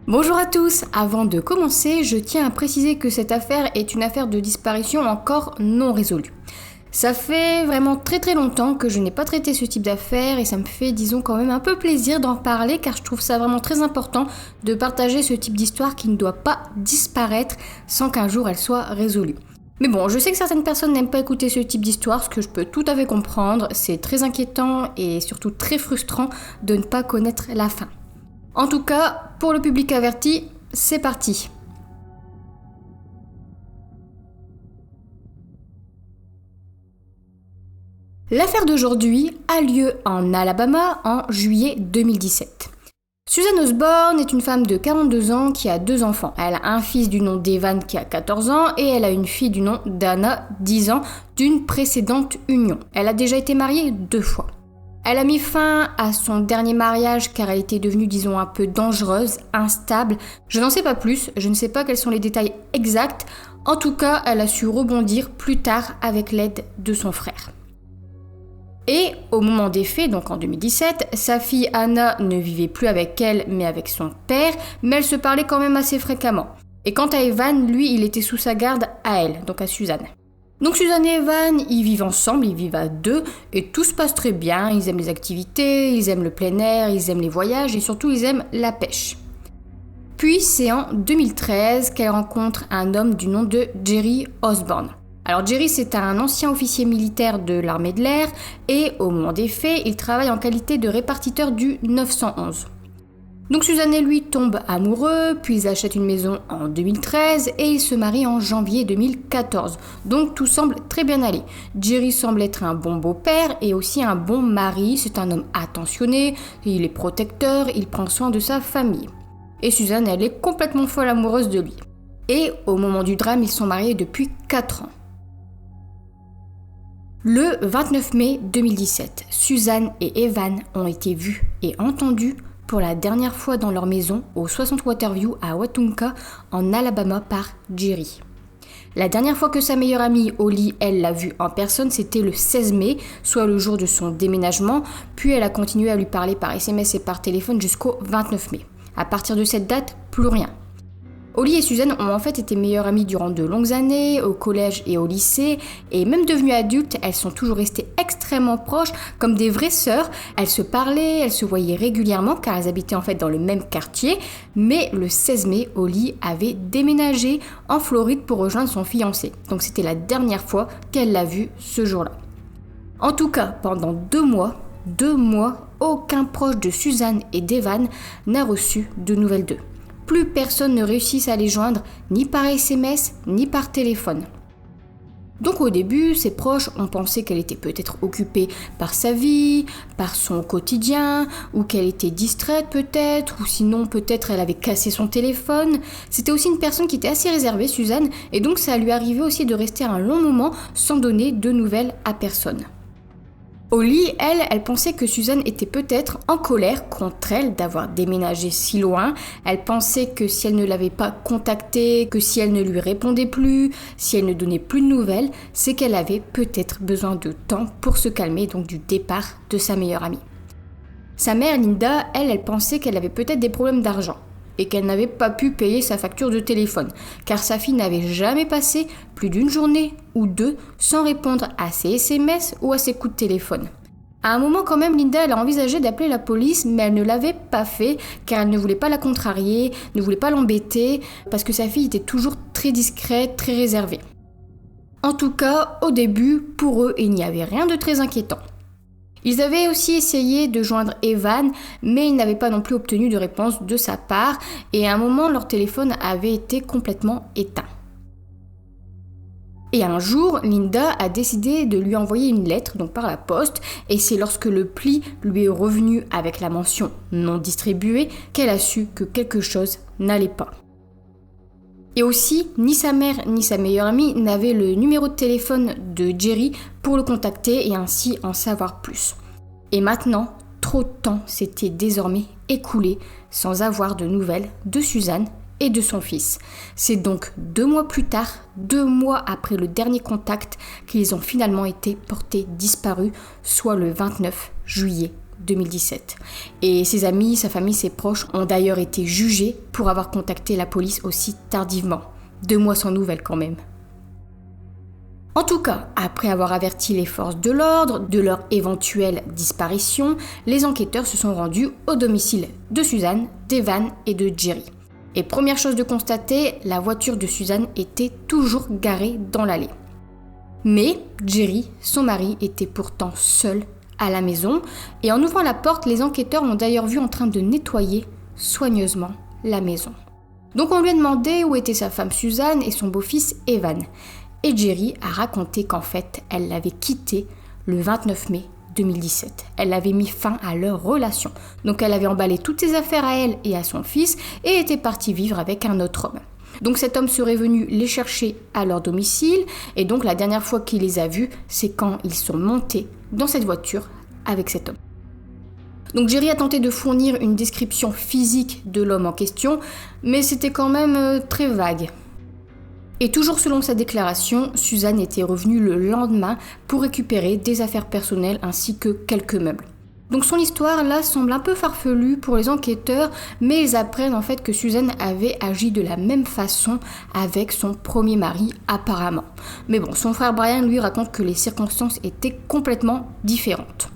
Bonjour à tous, avant de commencer, je tiens à préciser que cette affaire est une affaire de disparition encore non résolue. Ça fait vraiment très longtemps que je n'ai pas traité ce type d'affaire et ça me fait quand même un peu plaisir d'en parler car je trouve ça vraiment très important de partager ce type d'histoire qui ne doit pas disparaître sans qu'un jour elle soit résolue. Mais bon, je sais que certaines personnes n'aiment pas écouter ce type d'histoire, ce que je peux tout à fait comprendre, c'est très inquiétant et surtout très frustrant de ne pas connaître la fin. En tout cas, pour le public averti, c'est parti. L'affaire d'aujourd'hui a lieu en Alabama en juillet 2017. Susan Osborne est une femme de 42 ans qui a 2 enfants. Elle a un fils du nom d'Evan qui a 14 ans et elle a une fille du nom d'Anna, 10 ans, d'une précédente union. Elle a déjà été mariée 2 fois. Elle a mis fin à son dernier mariage car elle était devenue, un peu dangereuse, instable. Je n'en sais pas plus, je ne sais pas quels sont les détails exacts. En tout cas, elle a su rebondir plus tard avec l'aide de son frère. Et au moment des faits, donc en 2017, sa fille Anna ne vivait plus avec elle mais avec son père, mais elle se parlait quand même assez fréquemment. Et quant à Evan, lui, il était sous sa garde à elle, donc à Suzanne. Donc Suzanne et Evan, ils vivent ensemble, ils vivent à 2 et tout se passe très bien, ils aiment les activités, ils aiment le plein air, ils aiment les voyages et surtout ils aiment la pêche. Puis c'est en 2013 qu'elle rencontre un homme du nom de Jerry Osborne. Alors Jerry, c'est un ancien officier militaire de l'armée de l'air et au moment des faits, il travaille en qualité de répartiteur du 911. Donc Suzanne et lui tombent amoureux, puis ils achètent une maison en 2013 et ils se marient en janvier 2014. Donc tout semble très bien aller. Jerry semble être un bon beau-père et aussi un bon mari, c'est un homme attentionné, il est protecteur, il prend soin de sa famille. Et Suzanne, elle est complètement folle amoureuse de lui. Et au moment du drame, ils sont mariés depuis 4 ans. Le 29 mai 2017, Suzanne et Evan ont été vus et entendus pour la dernière fois dans leur maison au 60 Waterview à Wetumpka en Alabama par Jerry. La dernière fois que sa meilleure amie Holly, elle l'a vu en personne, c'était le 16 mai, soit le jour de son déménagement, puis elle a continué à lui parler par SMS et par téléphone jusqu'au 29 mai. À partir de cette date, plus rien. Holly et Suzanne ont en fait été meilleures amies durant de longues années, au collège et au lycée, et même devenues adultes, elles sont toujours restées extrêmement proches, comme des vraies sœurs. Elles se parlaient, elles se voyaient régulièrement, car elles habitaient en fait dans le même quartier, mais le 16 mai, Holly avait déménagé en Floride pour rejoindre son fiancé. Donc c'était la dernière fois qu'elle l'a vu ce jour-là. En tout cas, pendant 2 mois, aucun proche de Suzanne et d'Evan n'a reçu de nouvelles d'eux. Plus personne ne réussit à les joindre, ni par SMS, ni par téléphone. Donc au début, ses proches ont pensé qu'elle était peut-être occupée par sa vie, par son quotidien, ou qu'elle était distraite peut-être, ou sinon peut-être elle avait cassé son téléphone. C'était aussi une personne qui était assez réservée, Suzanne, et donc ça lui arrivait aussi de rester un long moment sans donner de nouvelles à personne. Holly, elle pensait que Suzanne était peut-être en colère contre elle d'avoir déménagé si loin. Elle pensait que si elle ne l'avait pas contactée, que si elle ne lui répondait plus, si elle ne donnait plus de nouvelles, c'est qu'elle avait peut-être besoin de temps pour se calmer, donc du départ de sa meilleure amie. Sa mère, Linda, elle pensait qu'elle avait peut-être des problèmes d'argent et qu'elle n'avait pas pu payer sa facture de téléphone, car sa fille n'avait jamais passé plus d'une journée ou 2 sans répondre à ses SMS ou à ses coups de téléphone. À un moment quand même, Linda elle a envisagé d'appeler la police, mais elle ne l'avait pas fait, car elle ne voulait pas la contrarier, ne voulait pas l'embêter, parce que sa fille était toujours très discrète, très réservée. En tout cas, au début, pour eux, il n'y avait rien de très inquiétant. Ils avaient aussi essayé de joindre Evan, mais ils n'avaient pas non plus obtenu de réponse de sa part, et à un moment, leur téléphone avait été complètement éteint. Et un jour, Linda a décidé de lui envoyer une lettre, donc par la poste, et c'est lorsque le pli lui est revenu avec la mention non distribuée qu'elle a su que quelque chose n'allait pas. Et aussi, ni sa mère ni sa meilleure amie n'avaient le numéro de téléphone de Jerry pour le contacter et ainsi en savoir plus. Et maintenant, trop de temps s'était désormais écoulé sans avoir de nouvelles de Suzanne et de son fils. C'est donc 2 mois plus tard, 2 mois après le dernier contact, qu'ils ont finalement été portés disparus, soit le 29 juillet 2017. Et ses amis, sa famille, ses proches ont d'ailleurs été jugés pour avoir contacté la police aussi tardivement. 2 mois sans nouvelles quand même. En tout cas, après avoir averti les forces de l'ordre de leur éventuelle disparition, les enquêteurs se sont rendus au domicile de Suzanne, d'Evan et de Jerry. Et première chose de constater, la voiture de Suzanne était toujours garée dans l'allée. Mais Jerry, son mari, était pourtant seul à la maison, et en ouvrant la porte, les enquêteurs l'ont d'ailleurs vu en train de nettoyer soigneusement la maison. Donc on lui a demandé où était sa femme Suzanne et son beau-fils Evan. Et Jerry a raconté qu'en fait, elle l'avait quitté le 29 mai 2017. Elle avait mis fin à leur relation. Donc elle avait emballé toutes ses affaires à elle et à son fils et était partie vivre avec un autre homme. Donc cet homme serait venu les chercher à leur domicile et donc la dernière fois qu'il les a vus, c'est quand ils sont montés dans cette voiture avec cet homme. Donc Jerry a tenté de fournir une description physique de l'homme en question, mais c'était quand même très vague. Et toujours selon sa déclaration, Suzanne était revenue le lendemain pour récupérer des affaires personnelles ainsi que quelques meubles. Donc son histoire là semble un peu farfelue pour les enquêteurs, mais ils apprennent en fait que Suzanne avait agi de la même façon avec son premier mari apparemment. Mais bon, son frère Brian lui raconte que les circonstances étaient complètement différentes.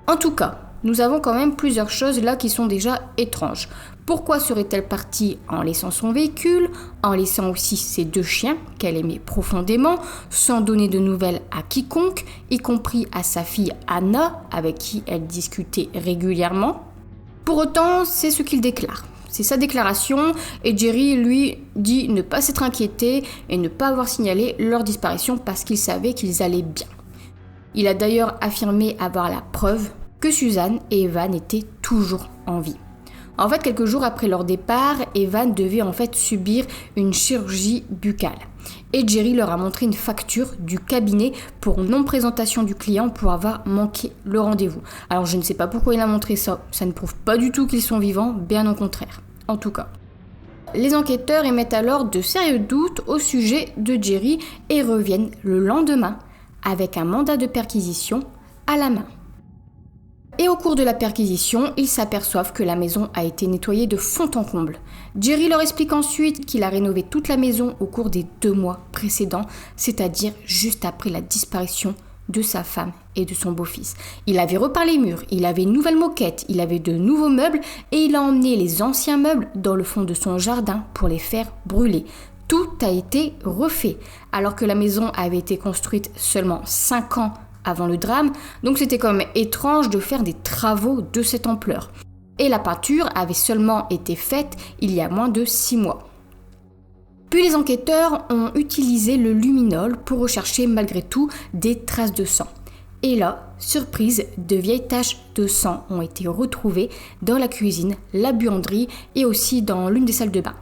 En tout cas, nous avons quand même plusieurs choses là qui sont déjà étranges. Pourquoi serait-elle partie en laissant son véhicule, en laissant aussi ses 2 chiens qu'elle aimait profondément, sans donner de nouvelles à quiconque, y compris à sa fille Anna, avec qui elle discutait régulièrement? Pour autant, c'est ce qu'il déclare. C'est sa déclaration et Jerry lui dit ne pas s'être inquiété et ne pas avoir signalé leur disparition parce qu'il savait qu'ils allaient bien. Il a d'ailleurs affirmé avoir la preuve que Suzanne et Evan étaient toujours en vie. En fait, quelques jours après leur départ, Evan devait en fait subir une chirurgie buccale. Et Jerry leur a montré une facture du cabinet pour non-présentation du client pour avoir manqué le rendez-vous. Alors je ne sais pas pourquoi il a montré ça, ça ne prouve pas du tout qu'ils sont vivants, bien au contraire. En tout cas. Les enquêteurs émettent alors de sérieux doutes au sujet de Jerry et reviennent le lendemain avec un mandat de perquisition à la main. Et au cours de la perquisition, ils s'aperçoivent que la maison a été nettoyée de fond en comble. Jerry leur explique ensuite qu'il a rénové toute la maison au cours des 2 mois précédents, c'est-à-dire juste après la disparition de sa femme et de son beau-fils. Il avait repeint les murs, il avait une nouvelle moquette, il avait de nouveaux meubles et il a emmené les anciens meubles dans le fond de son jardin pour les faire brûler. Tout a été refait, alors que la maison avait été construite seulement 5 ans avant le drame, donc c'était quand même étrange de faire des travaux de cette ampleur. Et la peinture avait seulement été faite il y a moins de 6 mois. Puis les enquêteurs ont utilisé le luminol pour rechercher malgré tout des traces de sang. Et là, surprise, de vieilles taches de sang ont été retrouvées dans la cuisine, la buanderie et aussi dans l'une des salles de bain.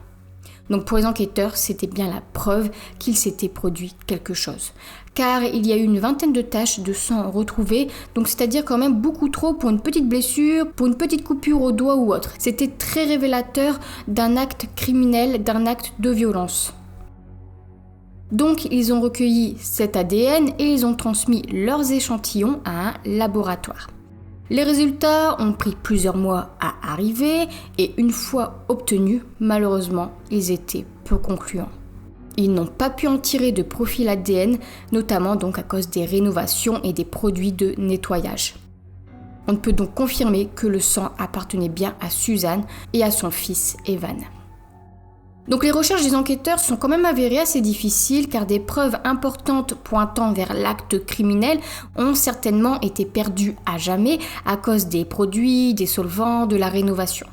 Donc pour les enquêteurs, c'était bien la preuve qu'il s'était produit quelque chose. Car il y a eu une 20aine de taches de sang retrouvées, donc c'est-à-dire quand même beaucoup trop pour une petite blessure, pour une petite coupure au doigt ou autre. C'était très révélateur d'un acte criminel, d'un acte de violence. Donc ils ont recueilli cet ADN et ils ont transmis leurs échantillons à un laboratoire. Les résultats ont pris plusieurs mois à arriver et une fois obtenus, malheureusement, ils étaient peu concluants. Ils n'ont pas pu en tirer de profil ADN, notamment donc à cause des rénovations et des produits de nettoyage. On ne peut donc confirmer que le sang appartenait bien à Suzanne et à son fils Evan. Donc les recherches des enquêteurs sont quand même avérées assez difficiles car des preuves importantes pointant vers l'acte criminel ont certainement été perdues à jamais à cause des produits, des solvants, de la rénovation.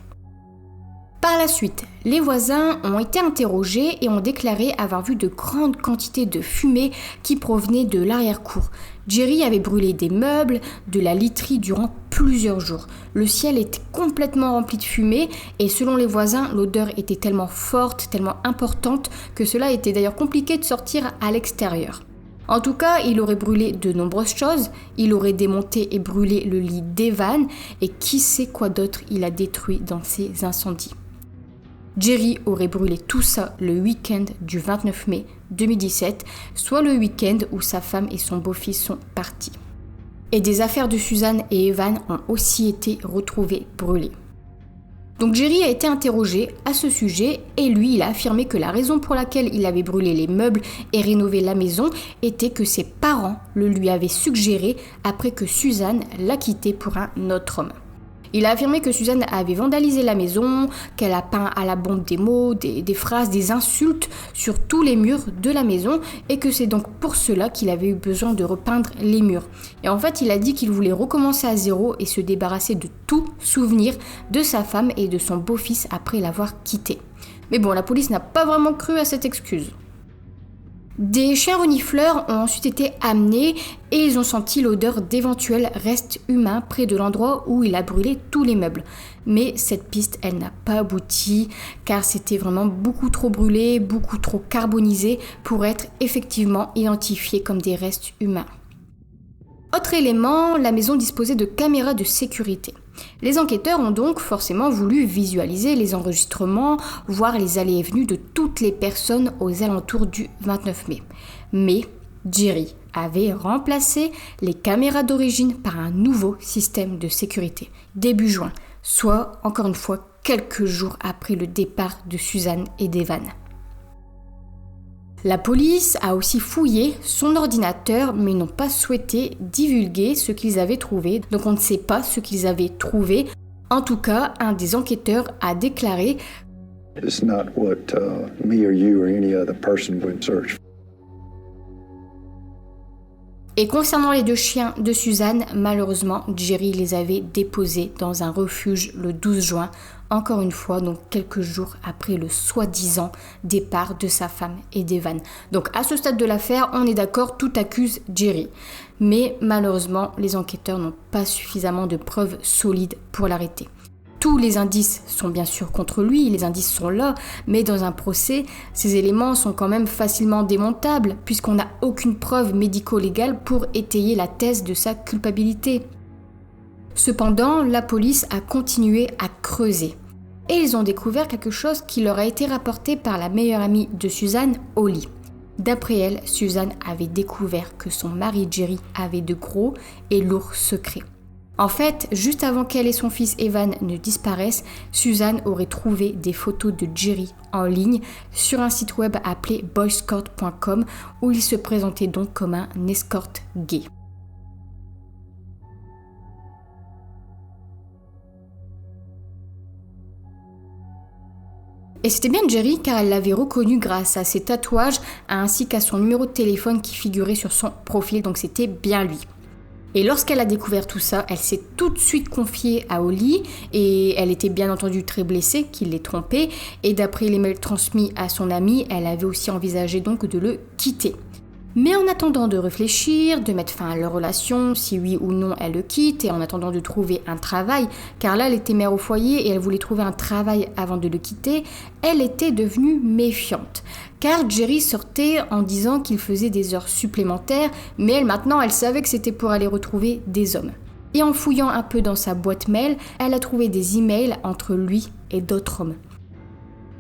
Par la suite, les voisins ont été interrogés et ont déclaré avoir vu de grandes quantités de fumée qui provenaient de l'arrière-cour. Jerry avait brûlé des meubles, de la literie durant plusieurs jours. Le ciel était complètement rempli de fumée et selon les voisins, l'odeur était tellement forte, tellement importante que cela était d'ailleurs compliqué de sortir à l'extérieur. En tout cas, il aurait brûlé de nombreuses choses, il aurait démonté et brûlé le lit d'Evan et qui sait quoi d'autre il a détruit dans ces incendies. Jerry aurait brûlé tout ça le week-end du 29 mai 2017, soit le week-end où sa femme et son beau-fils sont partis. Et des affaires de Suzanne et Evan ont aussi été retrouvées brûlées. Donc Jerry a été interrogé à ce sujet et lui, il a affirmé que la raison pour laquelle il avait brûlé les meubles et rénové la maison était que ses parents le lui avaient suggéré après que Suzanne l'a quitté pour un autre homme. Il a affirmé que Suzanne avait vandalisé la maison, qu'elle a peint à la bombe des mots, des phrases, des insultes sur tous les murs de la maison et que c'est donc pour cela qu'il avait eu besoin de repeindre les murs. Et en fait, il a dit qu'il voulait recommencer à zéro et se débarrasser de tout souvenir de sa femme et de son beau-fils après l'avoir quitté. Mais bon, la police n'a pas vraiment cru à cette excuse. Des chiens renifleurs ont ensuite été amenés et ils ont senti l'odeur d'éventuels restes humains près de l'endroit où il a brûlé tous les meubles. Mais cette piste, elle n'a pas abouti car c'était vraiment beaucoup trop brûlé, beaucoup trop carbonisé pour être effectivement identifié comme des restes humains. Autre élément, la maison disposait de caméras de sécurité. Les enquêteurs ont donc forcément voulu visualiser les enregistrements, voir les allées et venues de toutes les personnes aux alentours du 29 mai. Mais Jerry avait remplacé les caméras d'origine par un nouveau système de sécurité, début juin, soit encore une fois quelques jours après le départ de Suzanne et d'Evan. La police a aussi fouillé son ordinateur, mais ils n'ont pas souhaité divulguer ce qu'ils avaient trouvé. Donc on ne sait pas ce qu'ils avaient trouvé. En tout cas, un des enquêteurs a déclaré It's not what me or you or any other person would search. Et concernant les 2 chiens de Suzanne, malheureusement, Jerry les avait déposés dans un refuge le 12 juin, encore une fois, donc quelques jours après le soi-disant départ de sa femme et d'Evan. Donc à ce stade de l'affaire, on est d'accord, tout accuse Jerry. Mais malheureusement, les enquêteurs n'ont pas suffisamment de preuves solides pour l'arrêter. Tous les indices sont bien sûr contre lui, les indices sont là, mais dans un procès, ces éléments sont quand même facilement démontables puisqu'on n'a aucune preuve médico-légale pour étayer la thèse de sa culpabilité. Cependant, la police a continué à creuser et ils ont découvert quelque chose qui leur a été rapporté par la meilleure amie de Suzanne, Holly. D'après elle, Suzanne avait découvert que son mari Jerry avait de gros et lourds secrets. En fait, juste avant qu'elle et son fils Evan ne disparaissent, Suzanne aurait trouvé des photos de Jerry en ligne sur un site web appelé boyscout.com où il se présentait donc comme un escort gay. Et c'était bien Jerry car elle l'avait reconnu grâce à ses tatouages ainsi qu'à son numéro de téléphone qui figurait sur son profil, donc c'était bien lui. Et lorsqu'elle a découvert tout ça, elle s'est tout de suite confiée à Holly et elle était bien entendu très blessée qu'il l'ait trompée. Et d'après les mails transmis à son amie, elle avait aussi envisagé donc de le quitter. Mais en attendant de réfléchir, de mettre fin à leur relation, si oui ou non elle le quitte, et en attendant de trouver un travail, car là elle était mère au foyer et elle voulait trouver un travail avant de le quitter, elle était devenue méfiante. Car Jerry sortait en disant qu'il faisait des heures supplémentaires, mais elle maintenant elle savait que c'était pour aller retrouver des hommes. Et en fouillant un peu dans sa boîte mail, elle a trouvé des emails entre lui et d'autres hommes.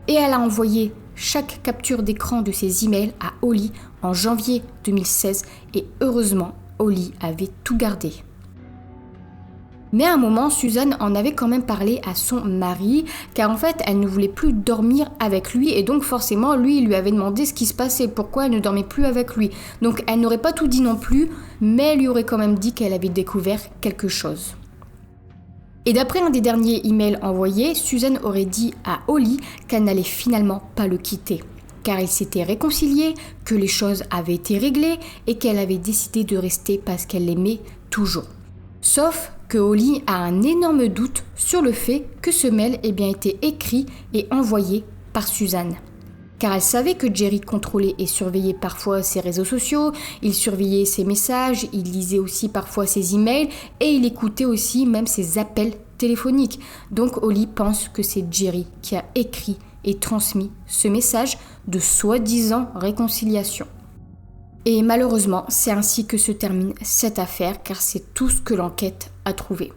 Et elle a envoyé chaque capture d'écran de ces emails à Holly en janvier 2016 et heureusement, Holly avait tout gardé. Mais à un moment, Suzanne en avait quand même parlé à son mari car en fait, elle ne voulait plus dormir avec lui et donc forcément, lui, il lui avait demandé ce qui se passait, pourquoi elle ne dormait plus avec lui. Donc elle n'aurait pas tout dit non plus, mais elle lui aurait quand même dit qu'elle avait découvert quelque chose. Et d'après un des derniers emails envoyés, Suzanne aurait dit à Holly qu'elle n'allait finalement pas le quitter, car ils s'étaient réconciliés, que les choses avaient été réglées et qu'elle avait décidé de rester parce qu'elle l'aimait toujours. Sauf que Holly a un énorme doute sur le fait que ce mail ait bien été écrit et envoyé par Suzanne. Car elle savait que Jerry contrôlait et surveillait parfois ses réseaux sociaux, il surveillait ses messages, il lisait aussi parfois ses emails et il écoutait aussi même ses appels téléphoniques. Donc Holly pense que c'est Jerry qui a écrit et transmis ce message de soi-disant réconciliation. Et malheureusement, c'est ainsi que se termine cette affaire car c'est tout ce que l'enquête a trouvé.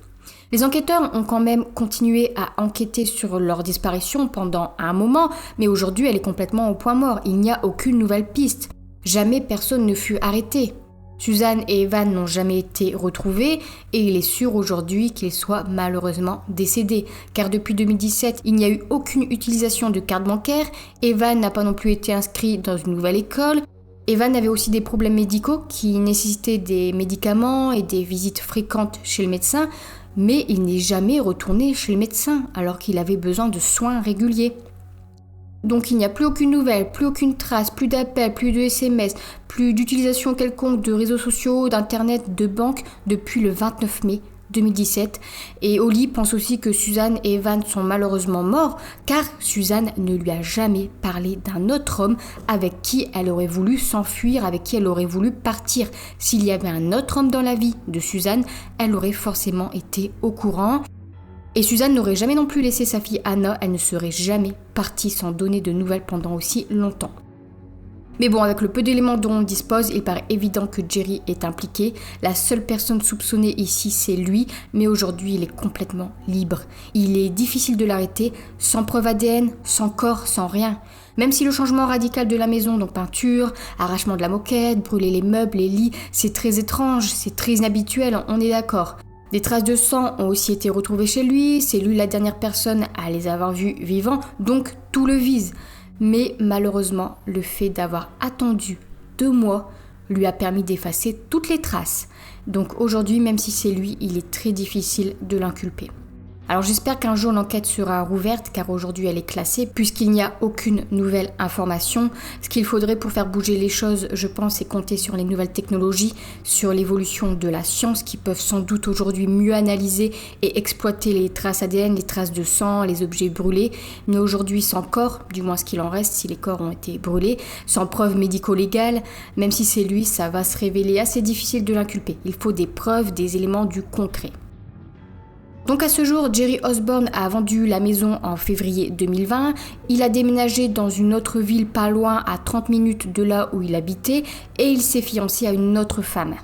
Les enquêteurs ont quand même continué à enquêter sur leur disparition pendant un moment, mais aujourd'hui elle est complètement au point mort, il n'y a aucune nouvelle piste. Jamais personne ne fut arrêté. Suzanne et Evan n'ont jamais été retrouvés et il est sûr aujourd'hui qu'ils soient malheureusement décédés. Car depuis 2017, il n'y a eu aucune utilisation de carte bancaire, Evan n'a pas non plus été inscrit dans une nouvelle école. Evan avait aussi des problèmes médicaux qui nécessitaient des médicaments et des visites fréquentes chez le médecin, mais il n'est jamais retourné chez le médecin alors qu'il avait besoin de soins réguliers. Donc il n'y a plus aucune nouvelle, plus aucune trace, plus d'appels, plus de SMS, plus d'utilisation quelconque de réseaux sociaux, d'internet, de banque depuis le 29 mai 2017. Et Holly pense aussi que Suzanne et Evan sont malheureusement morts car Suzanne ne lui a jamais parlé d'un autre homme avec qui elle aurait voulu s'enfuir, avec qui elle aurait voulu partir. S'il y avait un autre homme dans la vie de Suzanne, elle aurait forcément été au courant. Et Suzanne n'aurait jamais non plus laissé sa fille Anna, elle ne serait jamais partie sans donner de nouvelles pendant aussi longtemps. Mais bon, avec le peu d'éléments dont on dispose, il paraît évident que Jerry est impliqué. La seule personne soupçonnée ici, c'est lui, mais aujourd'hui, il est complètement libre. Il est difficile de l'arrêter, sans preuve ADN, sans corps, sans rien. Même si le changement radical de la maison, donc peinture, arrachement de la moquette, brûler les meubles, les lits, c'est très étrange, c'est très inhabituel, on est d'accord. Des traces de sang ont aussi été retrouvées chez lui, c'est lui la dernière personne à les avoir vus vivants, donc tout le vise. Mais malheureusement, le fait d'avoir attendu 2 mois lui a permis d'effacer toutes les traces. Donc aujourd'hui, même si c'est lui, il est très difficile de l'inculper. Alors j'espère qu'un jour l'enquête sera rouverte car aujourd'hui elle est classée puisqu'il n'y a aucune nouvelle information. Ce qu'il faudrait pour faire bouger les choses, je pense, c'est compter sur les nouvelles technologies, sur l'évolution de la science qui peuvent sans doute aujourd'hui mieux analyser et exploiter les traces ADN, les traces de sang, les objets brûlés. Mais aujourd'hui sans corps, du moins ce qu'il en reste si les corps ont été brûlés, sans preuves médico-légales, même si c'est lui, ça va se révéler assez difficile de l'inculper. Il faut des preuves, des éléments du concret. Donc à ce jour, Jerry Osborne a vendu la maison en février 2020. Il a déménagé dans une autre ville pas loin, à 30 minutes de là où il habitait, et il s'est fiancé à une autre femme.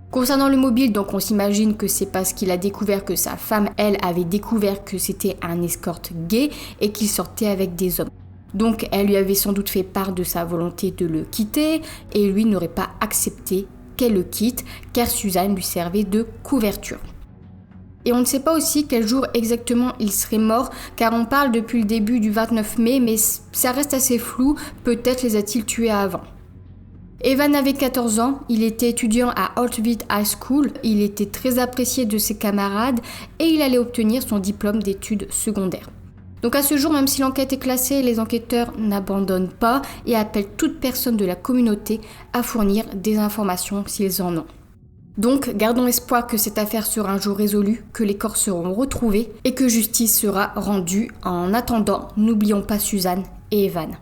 Concernant le mobile, donc on s'imagine que c'est parce qu'il a découvert que sa femme, elle, avait découvert que c'était un escorte gay et qu'il sortait avec des hommes. Donc elle lui avait sans doute fait part de sa volonté de le quitter et lui n'aurait pas accepté qu'elle le quitte car Suzanne lui servait de couverture. Et on ne sait pas aussi quel jour exactement il serait mort, car on parle depuis le début du 29 mai, mais ça reste assez flou, peut-être les a-t-il tués avant. Evan avait 14 ans, il était étudiant à Holtville High School, il était très apprécié de ses camarades et il allait obtenir son diplôme d'études secondaires. Donc à ce jour, même si l'enquête est classée, les enquêteurs n'abandonnent pas et appellent toute personne de la communauté à fournir des informations s'ils en ont. Donc, gardons espoir que cette affaire sera un jour résolue, que les corps seront retrouvés et que justice sera rendue. En attendant, n'oublions pas Suzanne et Evan.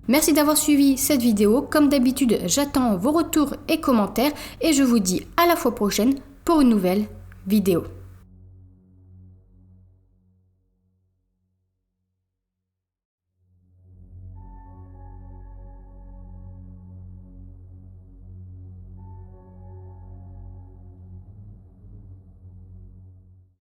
Merci d'avoir suivi cette vidéo. Comme d'habitude, j'attends vos retours et commentaires et je vous dis à la fois prochaine pour une nouvelle vidéo.